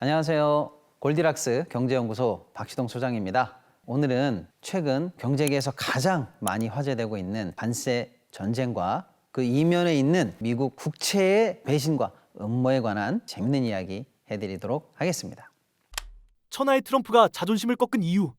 안녕하세요. 골디락스 경제연구소 박시동 소장입니다. 오늘은 최근 경제계에서 가장 많이 화제되고 있는 관세 전쟁과 그 이면에 있는 미국 국채의 배신과 음모에 관한 재밌는 이야기 해드리도록 하겠습니다. 천하의 트럼프가 자존심을 꺾은 이유.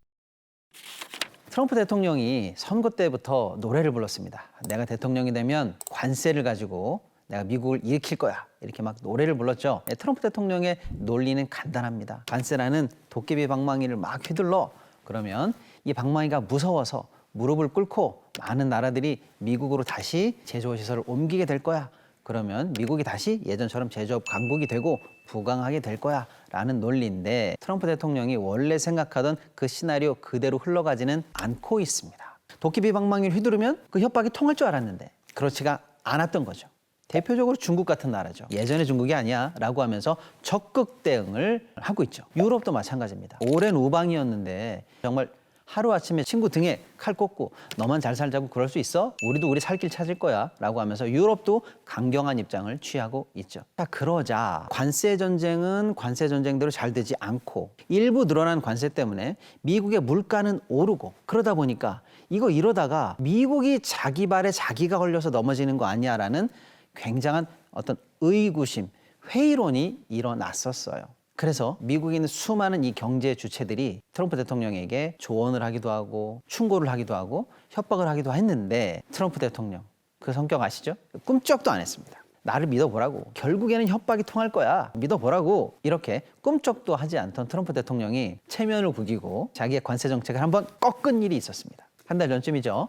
트럼프 대통령이 선거 때부터 노래를 불렀습니다. 내가 대통령이 되면 관세를 가지고 내가 미국을 일으킬 거야. 이렇게 막 노래를 불렀죠. 트럼프 대통령의 논리는 간단합니다. 관세라는 도깨비 방망이를 막 휘둘러. 그러면 이 방망이가 무서워서 무릎을 꿇고 많은 나라들이 미국으로 다시 제조업 시설을 옮기게 될 거야. 그러면 미국이 다시 예전처럼 제조업 강국이 되고 부강하게 될 거야 라는 논리인데, 트럼프 대통령이 원래 생각하던 그 시나리오 그대로 흘러가지는 않고 있습니다. 도깨비 방망이를 휘두르면 그 협박이 통할 줄 알았는데 그렇지가 않았던 거죠. 대표적으로 중국 같은 나라죠. 예전의 중국이 아니야 라고 하면서 적극 대응을 하고 있죠. 유럽도 마찬가지입니다. 오랜 우방이었는데 정말 하루아침에 친구 등에 칼 꽂고 너만 잘 살자고 그럴 수 있어? 우리도 우리 살 길 찾을 거야 라고 하면서 유럽도 강경한 입장을 취하고 있죠. 자, 그러자 관세 전쟁은 관세 전쟁대로 잘 되지 않고 일부 늘어난 관세 때문에 미국의 물가는 오르고, 그러다 보니까 이러다가 미국이 자기 발에 자기가 걸려서 넘어지는 거 아니야라는 굉장한 어떤 의구심, 회의론이 일어났었어요. 그래서 미국에 있는 수많은 이 경제 주체들이 트럼프 대통령에게 조언을 하기도 하고 충고를 하기도 하고 협박을 하기도 했는데, 트럼프 대통령 그 성격 아시죠? 꿈쩍도 안 했습니다. 나를 믿어보라고, 결국에는 협박이 통할 거야, 믿어보라고, 이렇게 꿈쩍도 하지 않던 트럼프 대통령이 체면을 구기고 자기의 관세 정책을 한번 꺾은 일이 있었습니다. 한 달 전쯤이죠.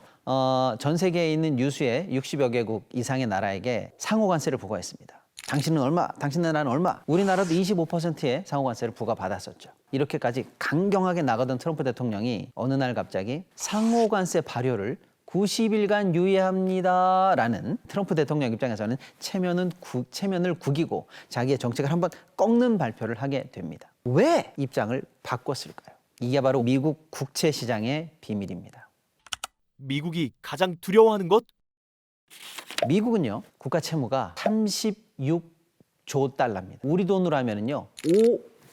전 세계에 있는 유수의 60여 개국 이상의 나라에게 상호관세를 부과했습니다. 당신은 얼마, 당신 나라는 얼마, 우리나라도 25%의 상호관세를 부과받았었죠. 이렇게까지 강경하게 나가던 트럼프 대통령이 어느 날 갑자기 상호관세 발효를 90일간 유예합니다 라는, 트럼프 대통령 입장에서는 체면을 구기고 자기의 정책을 한번 꺾는 발표를 하게 됩니다. 왜 입장을 바꿨을까요? 이게 바로 미국 국채 시장의 비밀입니다. 미국이 가장 두려워하는 것? 미국은요, 국가 채무가 36조 달러입니다. 우리 돈으로 하면은요,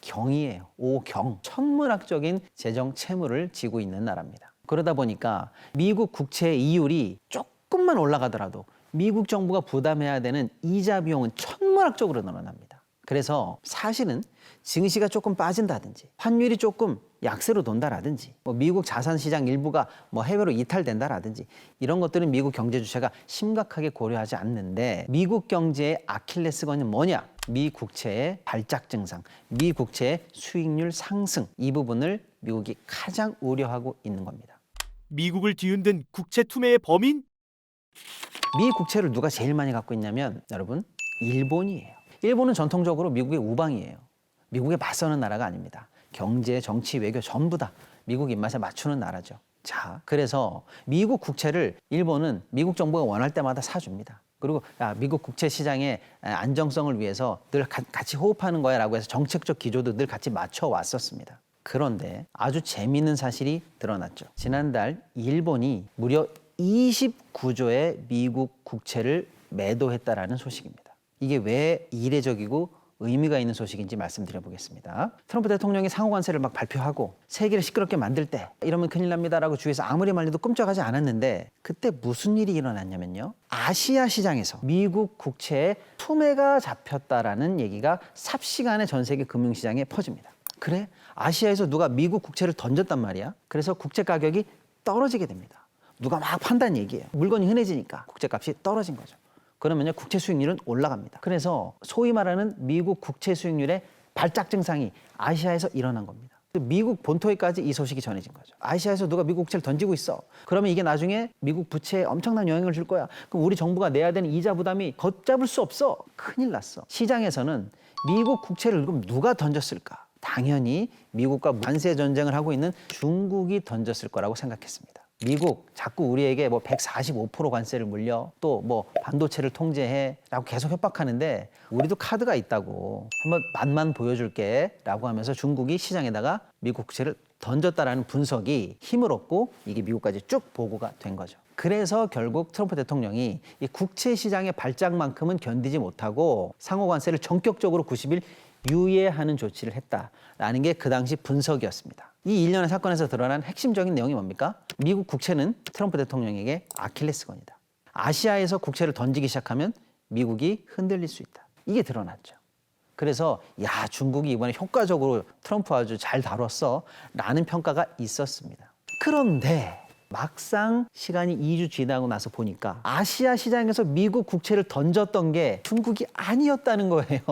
5경이에요. 5경. 천문학적인 재정 채무를 지고 있는 나라입니다. 그러다 보니까 미국 국채 이율이 조금만 올라가더라도 미국 정부가 부담해야 되는 이자 비용은 천문학적으로 늘어납니다. 그래서 사실은 증시가 조금 빠진다든지 환율이 조금 약세로 돈다라든지 미국 자산시장 일부가 해외로 이탈된다라든지 이런 것들은 미국 경제 주체가 심각하게 고려하지 않는데, 미국 경제의 아킬레스건은 뭐냐? 미 국채의 발작 증상, 미 국채의 수익률 상승, 이 부분을 미국이 가장 우려하고 있는 겁니다. 미국을 뒤흔든 국채 투매의 범인? 미 국채를 누가 제일 많이 갖고 있냐면 여러분, 일본이에요. 일본은 전통적으로 미국의 우방이에요. 미국에 맞서는 나라가 아닙니다. 경제, 정치, 외교 전부 다 미국 입맛에 맞추는 나라죠. 자, 그래서 미국 국채를 일본은 미국 정부가 원할 때마다 사줍니다. 그리고 미국 국채 시장의 안정성을 위해서 늘 같이 호흡하는 거야 라고 해서 정책적 기조도 늘 같이 맞춰왔었습니다. 그런데 아주 재미있는 사실이 드러났죠. 지난달 일본이 무려 29조의 미국 국채를 매도했다라는 소식입니다. 이게 왜 이례적이고 의미가 있는 소식인지 말씀드려 보겠습니다. 트럼프 대통령이 상호관세를 막 발표하고 세계를 시끄럽게 만들 때 이러면 큰일 납니다라고 주위에서 아무리 말해도 끔찍하지 않았는데, 그때 무슨 일이 일어났냐면요, 아시아 시장에서 미국 국채의 투매가 잡혔다라는 얘기가 삽시간에 전 세계 금융시장에 퍼집니다. 그래? 아시아에서 누가 미국 국채를 던졌단 말이야. 그래서 국채 가격이 떨어지게 됩니다. 누가 막 판단 얘기예요. 물건이 흔해지니까 국채값이 떨어진 거죠. 그러면요, 국채 수익률은 올라갑니다. 그래서 소위 말하는 미국 국채 수익률의 발작 증상이 아시아에서 일어난 겁니다. 미국 본토에까지 이 소식이 전해진 거죠. 아시아에서 누가 미국 국채를 던지고 있어. 그러면 이게 나중에 미국 부채에 엄청난 영향을 줄 거야. 그럼 우리 정부가 내야 되는 이자 부담이 걷잡을 수 없어. 큰일 났어. 시장에서는 미국 국채를 그럼 누가 던졌을까? 당연히 미국과 관세 전쟁을 하고 있는 중국이 던졌을 거라고 생각했습니다. 미국 자꾸 우리에게 145% 관세를 물려, 또 반도체를 통제해 라고 계속 협박하는데, 우리도 카드가 있다고, 한번 맛만 보여줄게 라고 하면서 중국이 시장에다가 미국 국채를 던졌다라는 분석이 힘을 얻고 이게 미국까지 쭉 보고가 된 거죠. 그래서 결국 트럼프 대통령이 이 국채 시장의 발작만큼은 견디지 못하고 상호관세를 전격적으로 90일 유예하는 조치를 했다라는 게 그 당시 분석이었습니다. 이 일련의 사건에서 드러난 핵심적인 내용이 뭡니까? 미국 국채는 트럼프 대통령에게 아킬레스건이다. 아시아에서 국채를 던지기 시작하면 미국이 흔들릴 수 있다. 이게 드러났죠. 그래서 야, 중국이 이번에 효과적으로 트럼프 아주 잘 다뤘어 라는 평가가 있었습니다. 그런데 막상 시간이 2주 지나고 나서 보니까 아시아 시장에서 미국 국채를 던졌던 게 중국이 아니었다는 거예요.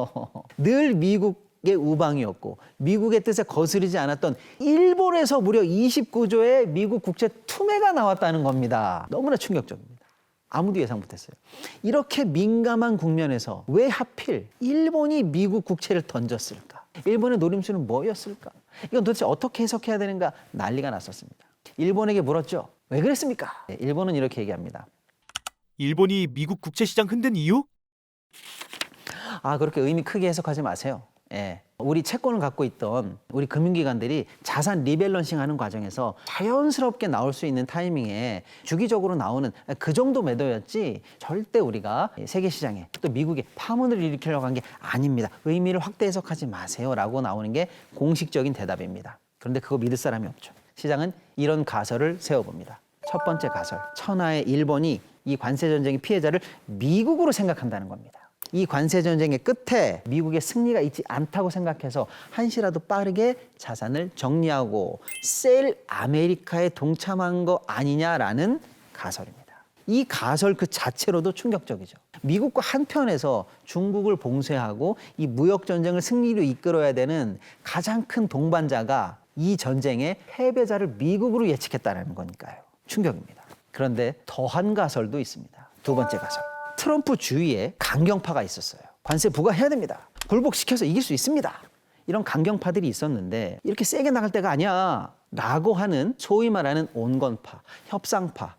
늘 미국의 우방이었고 미국의 뜻에 거스르지 않았던 일본에서 무려 29조의 미국 국채 투매가 나왔다는 겁니다. 너무나 충격적입니다. 아무도 예상 못했어요. 이렇게 민감한 국면에서 왜 하필 일본이 미국 국채를 던졌을까? 일본의 노림수는 뭐였을까? 이건 도대체 어떻게 해석해야 되는가 난리가 났었습니다. 일본에게 물었죠. 왜 그랬습니까? 일본은 이렇게 얘기합니다. 일본이 미국 국채 시장 흔든 이유? 그렇게 의미 크게 해석하지 마세요. 예. 우리 채권을 갖고 있던 우리 금융기관들이 자산 리밸런싱하는 과정에서 자연스럽게 나올 수 있는 타이밍에 주기적으로 나오는 그 정도 매도였지 절대 우리가 세계 시장에 또 미국에 파문을 일으키려고 한 게 아닙니다. 의미를 확대 해석하지 마세요라고 나오는 게 공식적인 대답입니다. 그런데 그거 믿을 사람이 없죠. 시장은 이런 가설을 세워봅니다. 첫 번째 가설, 천하의 일본이 이 관세 전쟁의 피해자를 미국으로 생각한다는 겁니다. 이 관세 전쟁의 끝에 미국의 승리가 있지 않다고 생각해서 한시라도 빠르게 자산을 정리하고 셀 아메리카에 동참한 거 아니냐라는 가설입니다. 이 가설 그 자체로도 충격적이죠. 미국과 한편에서 중국을 봉쇄하고 이 무역 전쟁을 승리로 이끌어야 되는 가장 큰 동반자가 이 전쟁의 패배자를 미국으로 예측했다는 거니까요. 충격입니다. 그런데 더한 가설도 있습니다. 두 번째 가설. 트럼프 주위에 강경파가 있었어요. 관세 부과해야 됩니다. 굴복시켜서 이길 수 있습니다. 이런 강경파들이 있었는데 이렇게 세게 나갈 때가 아니야 라고 하는 소위 말하는 온건파, 협상파,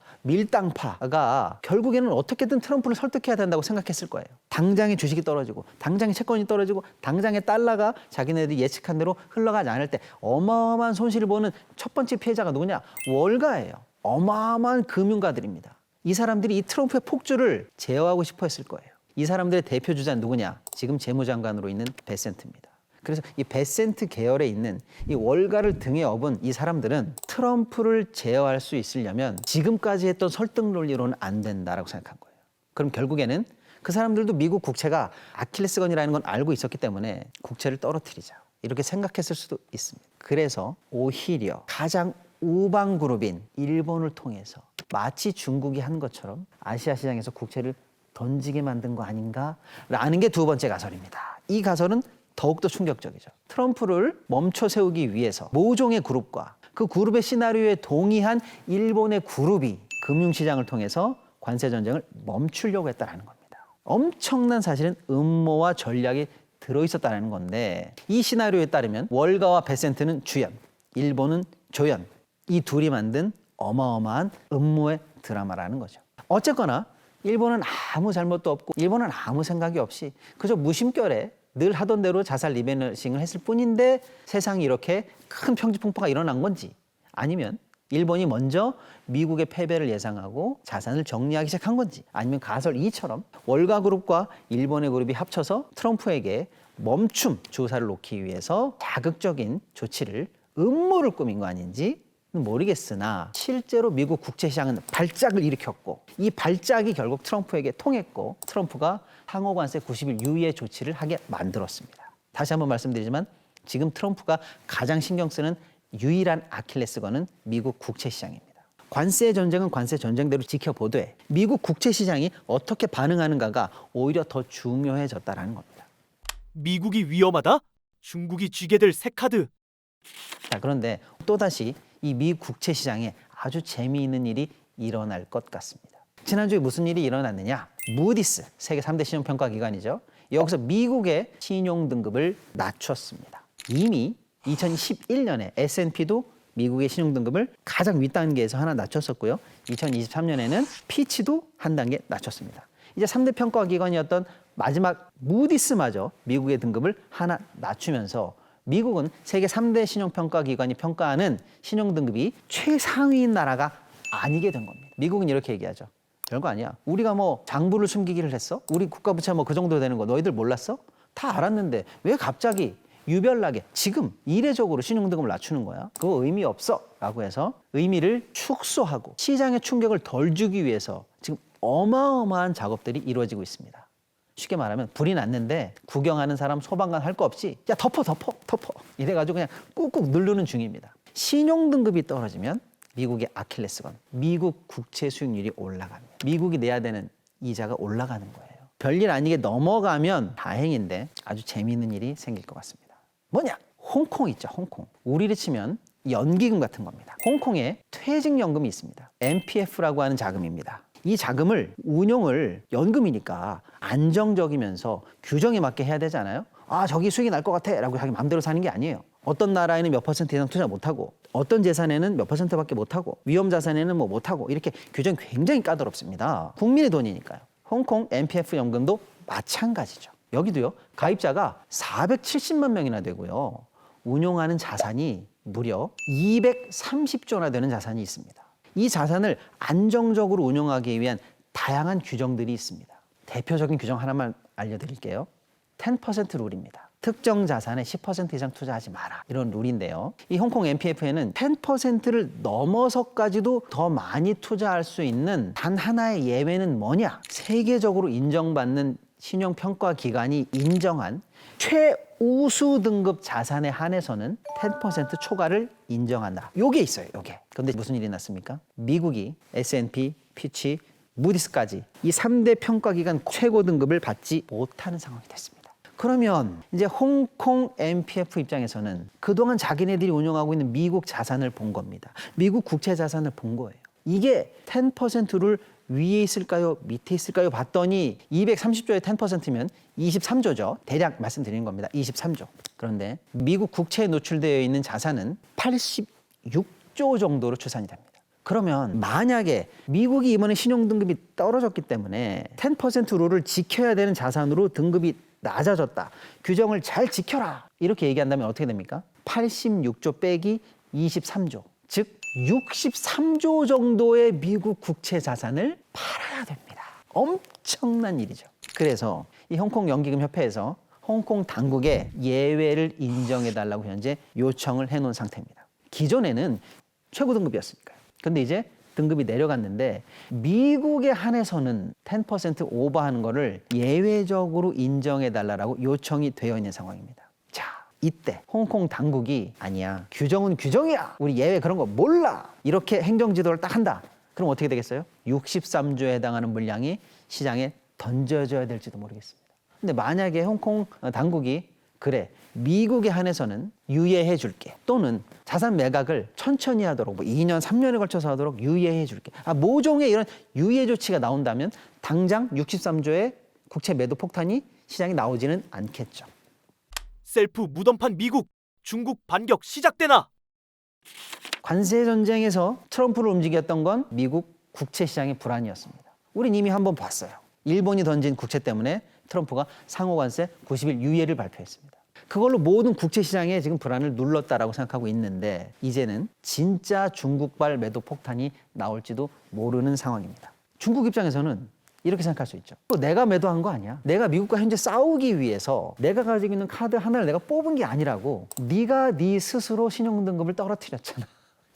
밀당파가 결국에는 어떻게든 트럼프를 설득해야 된다고 생각했을 거예요. 당장의 주식이 떨어지고 당장의 채권이 떨어지고 당장의 달러가 자기네들이 예측한 대로 흘러가지 않을 때 어마어마한 손실을 보는 첫 번째 피해자가 누구냐? 월가예요. 어마어마한 금융가들입니다. 이 사람들이 이 트럼프의 폭주를 제어하고 싶어 했을 거예요. 이 사람들의 대표 주자는 누구냐? 지금 재무장관으로 있는 베센트입니다. 그래서 이 베센트 계열에 있는 이 월가를 등에 업은 이 사람들은 트럼프를 제어할 수 있으려면 지금까지 했던 설득 논리로는 안 된다라고 생각한 거예요. 그럼 결국에는 그 사람들도 미국 국채가 아킬레스건이라는 건 알고 있었기 때문에 국채를 떨어뜨리자 이렇게 생각했을 수도 있습니다. 그래서 오히려 가장 우방 그룹인 일본을 통해서 마치 중국이 한 것처럼 아시아 시장에서 국채를 던지게 만든 거 아닌가라는 게 두 번째 가설입니다. 이 가설은 더욱더 충격적이죠. 트럼프를 멈춰 세우기 위해서 모종의 그룹과 그 그룹의 시나리오에 동의한 일본의 그룹이 금융시장을 통해서 관세 전쟁을 멈추려고 했다는 겁니다. 엄청난 사실은 음모와 전략이 들어있었다는 건데 이 시나리오에 따르면 월가와 베센트는 주연, 일본은 조연, 이 둘이 만든 어마어마한 음모의 드라마라는 거죠. 어쨌거나 일본은 아무 잘못도 없고 일본은 아무 생각이 없이 그저 무심결에 늘 하던 대로 자산 리밸런싱을 했을 뿐인데 세상이 이렇게 큰 평지풍파가 일어난 건지 아니면 일본이 먼저 미국의 패배를 예상하고 자산을 정리하기 시작한 건지 아니면 가설 2처럼 월가그룹과 일본의 그룹이 합쳐서 트럼프에게 멈춤 조사를 놓기 위해서 자극적인 조치를 음모를 꾸민 거 아닌지 모르겠으나 실제로 미국 국채시장은 발작을 일으켰고 이 발작이 결국 트럼프에게 통했고 트럼프가 상호관세 90일 유예 조치를 하게 만들었습니다. 다시 한번 말씀드리지만 지금 트럼프가 가장 신경 쓰는 유일한 아킬레스건은 미국 국채시장입니다. 관세 전쟁은 관세 전쟁대로 지켜보되 미국 국채시장이 어떻게 반응하는가가 오히려 더 중요해졌다는 겁니다. 미국이 위험하다? 중국이 쥐게 될 새 카드. 자, 그런데 또다시 이 미국 국채 시장에 아주 재미있는 일이 일어날 것 같습니다. 지난주에 무슨 일이 일어났느냐? 무디스, 세계 3대 신용평가 기관이죠. 여기서 미국의 신용 등급을 낮췄습니다. 이미 2011년에 S&P도 미국의 신용 등급을 가장 윗단계에서 하나 낮췄었고요. 2023년에는 피치도 한 단계 낮췄습니다. 이제 3대 평가 기관이었던 마지막 무디스마저 미국의 등급을 하나 낮추면서 미국은 세계 3대 신용평가 기관이 평가하는 신용등급이 최상위인 나라가 아니게 된 겁니다. 미국은 이렇게 얘기하죠. 별거 아니야. 우리가 뭐 장부를 숨기기를 했어? 우리 국가부채 뭐 그 정도 되는 거 너희들 몰랐어? 다 알았는데 왜 갑자기 유별나게 지금 이례적으로 신용등급을 낮추는 거야? 그거 의미 없어 라고 해서 의미를 축소하고 시장에 충격을 덜 주기 위해서 지금 어마어마한 작업들이 이루어지고 있습니다. 쉽게 말하면 불이 났는데 구경하는 사람 소방관 할 거 없이 야 덮어 이래가지고 그냥 꾹꾹 누르는 중입니다. 신용등급이 떨어지면 미국의 아킬레스건, 미국 국채 수익률이 올라갑니다. 미국이 내야 되는 이자가 올라가는 거예요. 별일 아니게 넘어가면 다행인데 아주 재미있는 일이 생길 것 같습니다. 뭐냐? 홍콩 있죠, 홍콩. 우리를 치면 연기금 같은 겁니다. 홍콩에 퇴직연금이 있습니다. MPF라고 하는 자금입니다. 이 자금을 운용을 연금이니까 안정적이면서 규정에 맞게 해야 되잖아요. 아, 저기 수익이 날 것 같아 라고 자기 마음대로 사는 게 아니에요. 어떤 나라에는 몇 퍼센트 이상 투자 못하고 어떤 재산에는 몇 퍼센트밖에 못하고 위험 자산에는 뭐 못하고 이렇게 규정이 굉장히 까다롭습니다. 국민의 돈이니까요. 홍콩 MPF 연금도 마찬가지죠. 여기도요. 가입자가 470만 명이나 되고요. 운용하는 자산이 무려 230조나 되는 자산이 있습니다. 이 자산을 안정적으로 운용하기 위한 다양한 규정들이 있습니다. 대표적인 규정 하나만 알려드릴게요. 10% 룰입니다. 특정 자산에 10% 이상 투자하지 마라. 이런 룰인데요. 이 홍콩 MPF에는 10%를 넘어서까지도 더 많이 투자할 수 있는 단 하나의 예외는 뭐냐? 세계적으로 인정받는 신용평가기관이 인정한 최우수 등급 자산에 한해서는 10% 초과를 인정한다. 요게 있어요, 요게. 그런데 무슨 일이 났습니까? 미국이 S&P, 피치, 무디스까지 이 3대 평가기관 최고 등급을 받지 못하는 상황이 됐습니다. 그러면 이제 홍콩 MPF 입장에서는 그동안 자기네들이 운용하고 있는 미국 자산을 본 겁니다. 미국 국채 자산을 본 거예요. 이게 10%를 위에 있을까요? 밑에 있을까요? 봤더니 230조에 10%면 23조죠. 대략 말씀드리는 겁니다. 23조. 그런데 미국 국채에 노출되어 있는 자산은 86조 정도로 추산이 됩니다. 그러면 만약에 미국이 이번에 신용등급이 떨어졌기 때문에 10% 룰을 지켜야 되는 자산으로 등급이 낮아졌다. 규정을 잘 지켜라. 이렇게 얘기한다면 어떻게 됩니까? 86조 빼기 23조. 즉 63조 정도의 미국 국채 자산을 팔아야 됩니다. 엄청난 일이죠. 그래서 이 홍콩 연기금 협회에서 홍콩 당국에 예외를 인정해달라고 현재 요청을 해놓은 상태입니다. 기존에는 최고 등급이었으니까요. 근데 이제 등급이 내려갔는데 미국에 한해서는 10% 오버하는 거를 예외적으로 인정해달라고 요청이 되어 있는 상황입니다. 자, 이때 홍콩 당국이 아니야, 규정은 규정이야, 우리 예외 그런 거 몰라, 이렇게 행정지도를 딱 한다. 그럼 어떻게 되겠어요? 63조에 해당하는 물량이 시장에 던져져야 될지도 모르겠습니다. 근데 만약에 홍콩 당국이 그래, 미국에 한해서는 유예해 줄게, 또는 자산 매각을 천천히 하도록, 뭐 2년, 3년에 걸쳐서 하도록 유예해 줄게, 모종의 이런 유예 조치가 나온다면 당장 63조의 국채 매도 폭탄이 시장에 나오지는 않겠죠. 셀프 무덤판 미국, 중국 반격 시작되나? 관세 전쟁에서 트럼프를 움직였던 건 미국 국채 시장의 불안이었습니다. 우린 이미 한번 봤어요. 일본이 던진 국채 때문에 트럼프가 상호관세 90일 유예를 발표했습니다. 그걸로 모든 국채 시장에 지금 불안을 눌렀다라고 생각하고 있는데 이제는 진짜 중국발 매도 폭탄이 나올지도 모르는 상황입니다. 중국 입장에서는 이렇게 생각할 수 있죠. 내가 매도한 거 아니야? 내가 미국과 현재 싸우기 위해서 내가 가지고 있는 카드 하나를 내가 뽑은 게 아니라고. 네가 네 스스로 신용등급을 떨어뜨렸잖아.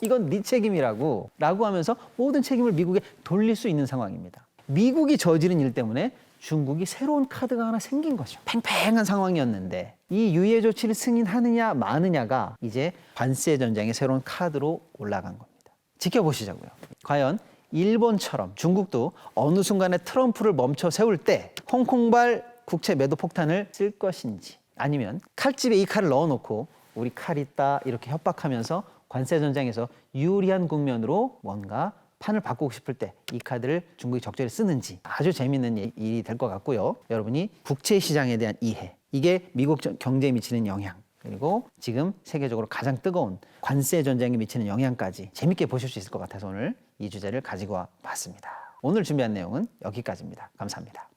이건 네 책임이라고 하면서 모든 책임을 미국에 돌릴 수 있는 상황입니다. 미국이 저지른 일 때문에 중국이 새로운 카드가 하나 생긴 거죠. 팽팽한 상황이었는데 이 유예 조치를 승인하느냐 마느냐가 이제 관세 전쟁의 새로운 카드로 올라간 겁니다. 지켜보시자고요. 과연 일본처럼 중국도 어느 순간에 트럼프를 멈춰 세울 때 홍콩발 국채 매도 폭탄을 쓸 것인지, 아니면 칼집에 이 칼을 넣어놓고 우리 칼 있다 이렇게 협박하면서 관세 전쟁에서 유리한 국면으로 뭔가 판을 바꾸고 싶을 때 이 카드를 중국이 적절히 쓰는지 아주 재미있는 일이 될 것 같고요. 여러분이 국채 시장에 대한 이해, 이게 미국 경제에 미치는 영향, 그리고 지금 세계적으로 가장 뜨거운 관세 전쟁에 미치는 영향까지 재밌게 보실 수 있을 것 같아서 오늘 이 주제를 가지고 와 봤습니다. 오늘 준비한 내용은 여기까지입니다. 감사합니다.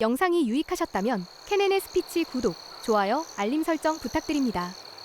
영상이 유익하셨다면 KNN 스피치 구독, 좋아요, 알림 설정 부탁드립니다.